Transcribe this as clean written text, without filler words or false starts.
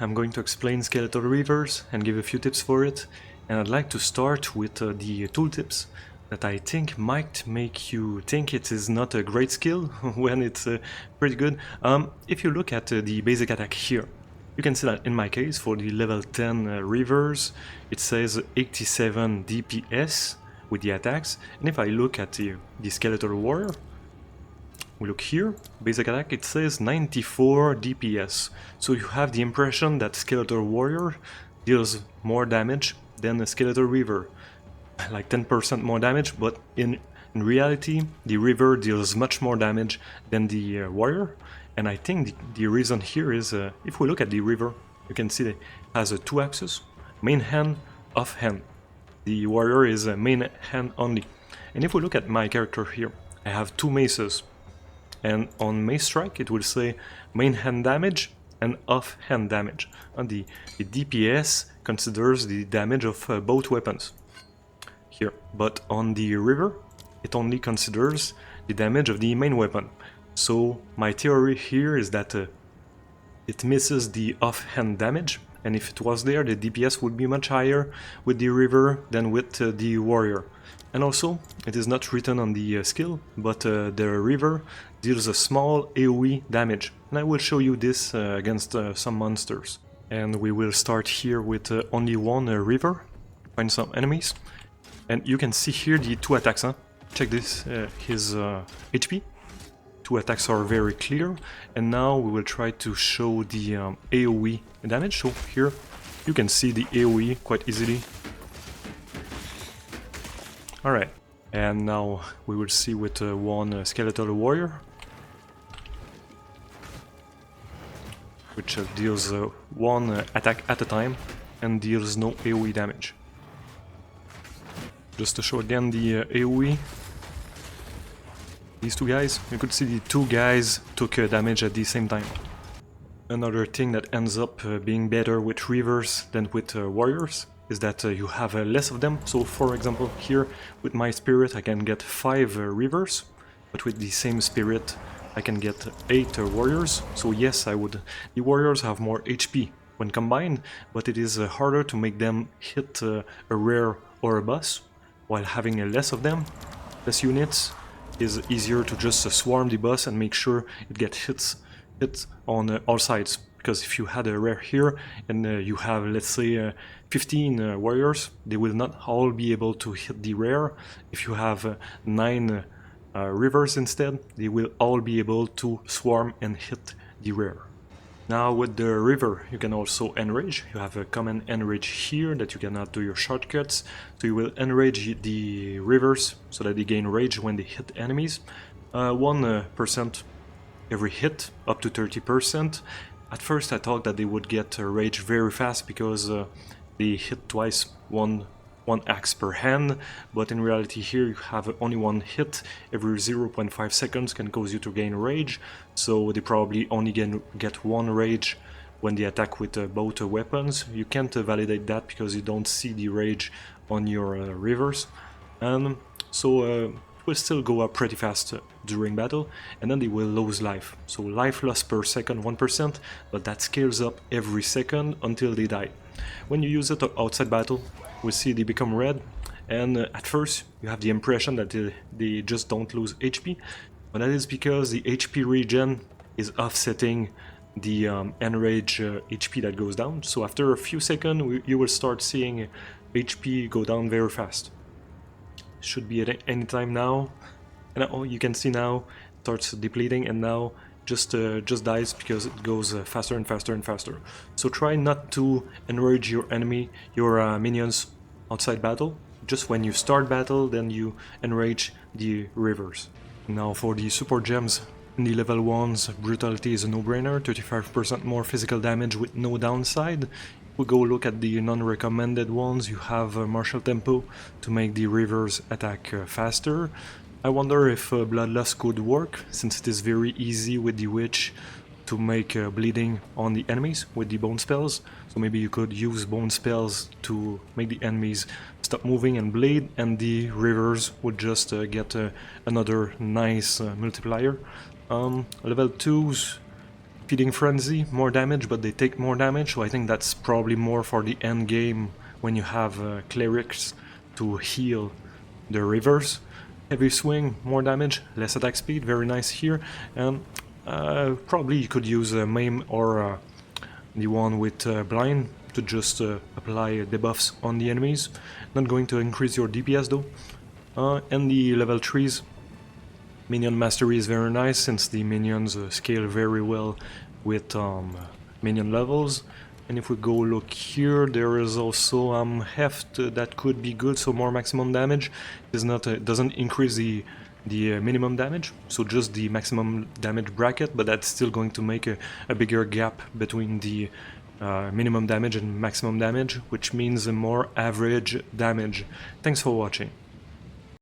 I'm going to explain Skeletal Reavers and give a few tips for it, and I'd like to start with the tooltips that I think might make you think it is not a great skill when it's pretty good. If you look at the basic attack here, you can see that in my case for the level 10 Reavers it says 87 DPS with the attacks, and if I look at the Skeletal Warrior, we look here, basic attack, it says 94 DPS. So you have the impression that Skeletal Warrior deals more damage than a Skeletal Reaver. Like 10% more damage, but in reality, the Reaver deals much more damage than the Warrior. And I think the reason here is, if we look at the Reaver, you can see it has a 2 axes, main hand, off hand. The Warrior is a main hand only. And if we look at my character here, I have 2 maces. And on Mace Strike it will say main hand damage and off hand damage. And the DPS considers the damage of both weapons here, but on the Reaver it only considers the damage of the main weapon. So my theory here is that it misses the off hand damage, and if it was there the DPS would be much higher with the Reaver than with the Warrior. And also, it is not written on the skill, but the Reaver deals a small AoE damage. And I will show you this against some monsters. And we will start here with only one Reaver, find some enemies. And you can see here the 2 attacks, huh? Check this, his HP. 2 attacks are very clear. And now we will try to show the AoE damage. So here, you can see the AoE quite easily. Alright, and now we will see with one Skeletal Warrior, which deals 1 attack at a time and deals no AoE damage. Just to show again the AoE, these 2 guys, you could see the 2 guys took damage at the same time. Another thing that ends up being better with Reavers than with Warriors is that you have less of them. So for example here with my spirit I can get 5 Reavers, but with the same spirit I can get 8 warriors. So yes, the warriors have more HP when combined, but it is harder to make them hit a rare or a boss, while having less of them, less units, is easier to just swarm the boss and make sure it gets hit on all sides. Because if you had a rare here and you have, let's say, 15 warriors, they will not all be able to hit the rare. If you have 9 Reavers instead, they will all be able to swarm and hit the rare. Now with the Reaver you can also enrage. You have a command enrage here that you cannot do your shortcuts. So you will enrage the Reavers so that they gain rage when they hit enemies. 1% every hit, up to 30%. At first I thought that they would get rage very fast because they hit twice, one axe per hand, but in reality here you have only 1 hit every 0.5 seconds can cause you to gain rage, so they probably only get 1 rage when they attack with both weapons. You can't validate that because you don't see the rage on your Reavers, and so it will still go up pretty fast during battle, and then they will lose life. So life loss per second 1%, but that scales up every second until they die. When you use it outside battle, we see they become red, and at first you have the impression that they just don't lose HP, but that is because the HP regen is offsetting the enrage HP that goes down. So after a few seconds you will start seeing HP go down very fast. Should be at any time now, and you can see now it starts depleting, and now just dies because it goes faster and faster and faster. So try not to enrage your enemy, your minions outside battle. Just when you start battle, then you enrage the Reavers. Now for the support gems, in the level 1s, brutality is a no-brainer, 35% more physical damage with no downside. We go look at the non-recommended ones. You have martial tempo to make the Reavers attack faster. I wonder if bloodlust could work, since it is very easy with the witch to make bleeding on the enemies with the bone spells. So maybe you could use bone spells to make the enemies stop moving and bleed, and the Reavers would just get another nice multiplier. Level 2s, Feeding Frenzy, more damage, but they take more damage, so I think that's probably more for the end game when you have clerics to heal the rivers. Heavy Swing, more damage, less attack speed, very nice here, and probably you could use Maim or the one with Blind to just apply debuffs on the enemies. Not going to increase your DPS though. And the level 3s. Minion Mastery is very nice since the minions scale very well with minion levels. And if we go look here, there is also Heft that could be good, so more maximum damage. Is not doesn't increase the minimum damage, so just the maximum damage bracket, but that's still going to make a bigger gap between the minimum damage and maximum damage, which means a more average damage. Thanks for watching.